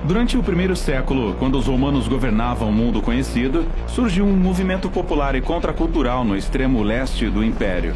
Durante o primeiro século, quando os romanos governavam o mundo conhecido, surgiu um movimento popular e contracultural no extremo leste do Império,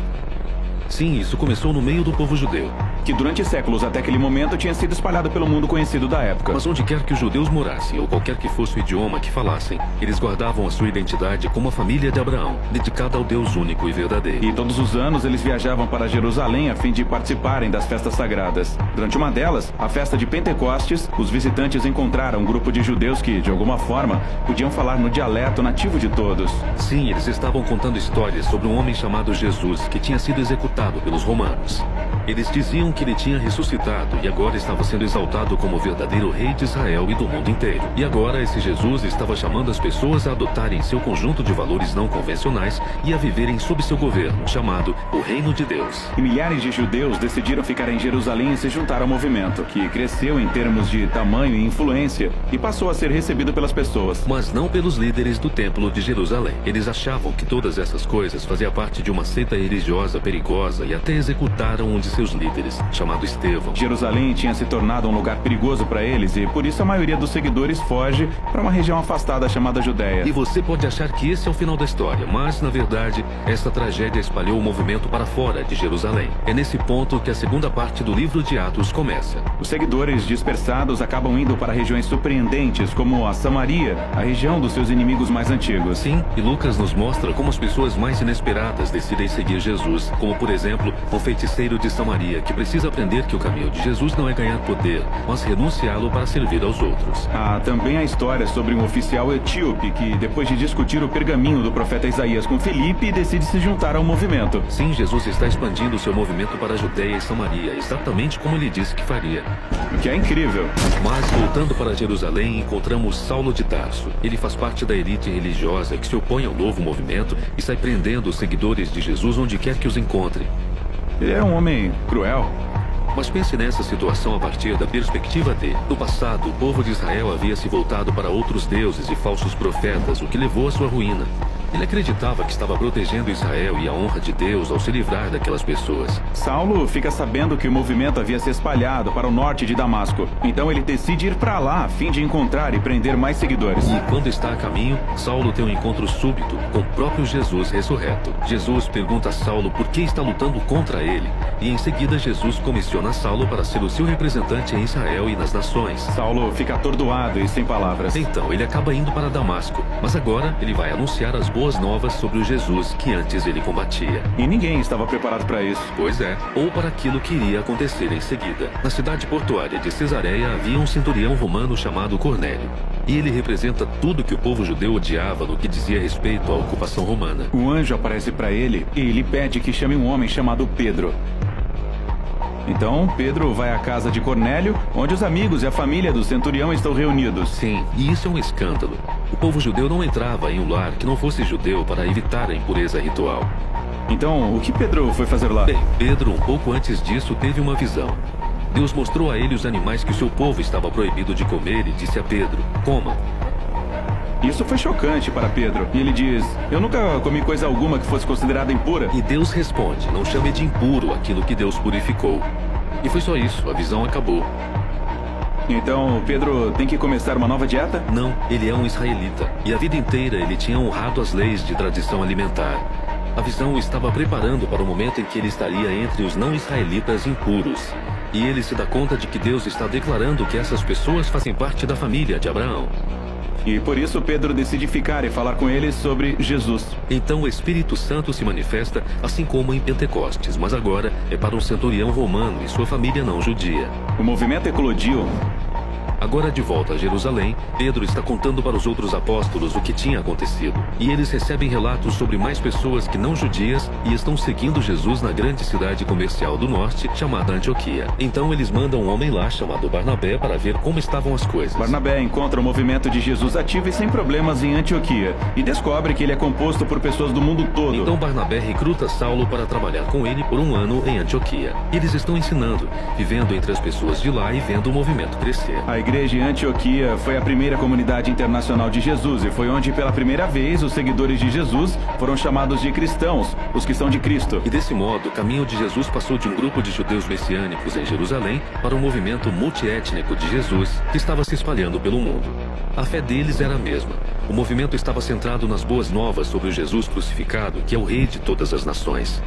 Sim, isso começou no meio do povo judeu. que durante séculos até aquele momento tinha sido espalhado pelo mundo conhecido da época. Mas onde quer que os judeus morassem, ou qualquer que fosse o idioma que falassem, eles guardavam a sua identidade como a família de Abraão, dedicada ao Deus único e verdadeiro. E todos os anos eles viajavam para Jerusalém a fim de participarem das festas sagradas. Durante uma delas, a festa de Pentecostes, os visitantes encontraram um grupo de judeus que, de alguma forma, podiam falar no dialeto nativo de todos. Sim, eles estavam contando histórias sobre um homem chamado Jesus, que tinha sido executado pelos romanos. Eles diziam que ele tinha ressuscitado e agora estava sendo exaltado como o verdadeiro rei de Israel e do mundo inteiro. E agora esse Jesus estava chamando as pessoas a adotarem seu conjunto de valores não convencionais e a viverem sob seu governo, chamado o Reino de Deus. E milhares de judeus decidiram ficar em Jerusalém e se juntar ao movimento, que cresceu em termos de tamanho e influência e passou a ser recebido pelas pessoas. Mas não pelos líderes do templo de Jerusalém. Eles achavam que todas essas coisas faziam parte de uma seita religiosa perigosa e até executaram um de seus líderes, chamado Estevão. Jerusalém tinha se tornado um lugar perigoso para eles e por isso a maioria dos seguidores foge para uma região afastada chamada Judéia. E você pode achar que esse é o final da história, mas, na verdade, essa tragédia espalhou o movimento para fora de Jerusalém. É nesse ponto que a segunda parte do livro de Atos começa. Os seguidores dispersados acabam indo para regiões surpreendentes, como a Samaria, a região dos seus inimigos mais antigos. Sim, e Lucas nos mostra como as pessoas mais inesperadas decidem seguir Jesus, como, por exemplo, um feiticeiro de Samaria, que precisa aprender que o caminho de Jesus não é ganhar poder, mas renunciá-lo para servir aos outros. Há também a história sobre um oficial etíope que, depois de discutir o pergaminho do profeta Isaías com Filipe, decide se juntar ao movimento. Sim, Jesus está expandindo seu movimento para a Judéia e Samaria, exatamente como ele disse que faria. O que é incrível. Mas, voltando para Jerusalém, encontramos Saulo de Tarso. Ele faz parte da elite religiosa que se opõe ao novo movimento e sai prendendo os seguidores de Jesus onde quer que os encontre. Ele é um homem cruel. Mas pense nessa situação a partir da perspectiva de: no passado, o povo de Israel havia se voltado para outros deuses e falsos profetas, o que levou à sua ruína. Ele acreditava que estava protegendo Israel e a honra de Deus ao se livrar daquelas pessoas. Saulo fica sabendo que o movimento havia se espalhado para o norte de Damasco. Então ele decide ir para lá a fim de encontrar e prender mais seguidores. E quando está a caminho, Saulo tem um encontro súbito com o próprio Jesus ressurreto. Jesus pergunta a Saulo por que está lutando contra ele. E em seguida Jesus comissiona Saulo para ser o seu representante em Israel e nas nações. Saulo fica atordoado e sem palavras. Então ele acaba indo para Damasco. Mas agora ele vai anunciar as boas novas sobre o Jesus que antes ele combatia. E ninguém estava preparado para isso. Pois é, ou para aquilo que iria acontecer em seguida. Na cidade portuária de Cesareia havia um centurião romano chamado Cornélio. E ele representa tudo que o povo judeu odiava no que dizia respeito à ocupação romana. Um anjo aparece para ele e lhe pede que chame um homem chamado Pedro. Então, Pedro vai à casa de Cornélio, onde os amigos e a família do centurião estão reunidos. Sim, e isso é um escândalo. O povo judeu não entrava em um lar que não fosse judeu para evitar a impureza ritual. Então, o que Pedro foi fazer lá? Bem, Pedro, um pouco antes disso, teve uma visão. Deus mostrou a ele os animais que o seu povo estava proibido de comer e disse a Pedro: coma. Isso foi chocante para Pedro. E ele diz: eu nunca comi coisa alguma que fosse considerada impura. E Deus responde: não chame de impuro aquilo que Deus purificou. E foi só isso, a visão acabou. Então, Pedro tem que começar uma nova dieta? Não, ele é um israelita. E a vida inteira ele tinha honrado as leis de tradição alimentar. A visão o estava preparando para o momento em que ele estaria entre os não israelitas impuros. E ele se dá conta de que Deus está declarando que essas pessoas fazem parte da família de Abraão. E por isso Pedro decide ficar e falar com eles sobre Jesus. Então o Espírito Santo se manifesta assim como em Pentecostes, mas agora é para um centurião romano e sua família não judia. O movimento eclodiu. Agora de volta a Jerusalém, Pedro está contando para os outros apóstolos o que tinha acontecido. E eles recebem relatos sobre mais pessoas que não judias e estão seguindo Jesus na grande cidade comercial do norte, chamada Antioquia. Então eles mandam um homem lá chamado Barnabé para ver como estavam as coisas. Barnabé encontra o movimento de Jesus ativo e sem problemas em Antioquia e descobre que ele é composto por pessoas do mundo todo. Então Barnabé recruta Saulo para trabalhar com ele por um ano em Antioquia. Eles estão ensinando, vivendo entre as pessoas de lá e vendo o movimento crescer. A igreja igreja em Antioquia foi a primeira comunidade internacional de Jesus e foi onde pela primeira vez os seguidores de Jesus foram chamados de cristãos, os que são de Cristo. E desse modo, o caminho de Jesus passou de um grupo de judeus messiânicos em Jerusalém para um movimento multiétnico de Jesus que estava se espalhando pelo mundo. A fé deles era a mesma. O movimento estava centrado nas boas novas sobre o Jesus crucificado, que é o Rei de todas as nações.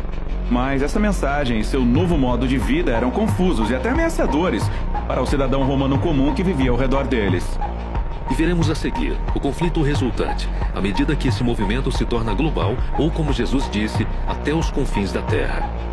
Mas essa mensagem e seu novo modo de vida eram confusos e até ameaçadores para o cidadão romano comum que vivia ao redor deles. E veremos a seguir o conflito resultante, à medida que esse movimento se torna global ou, como Jesus disse, até os confins da terra.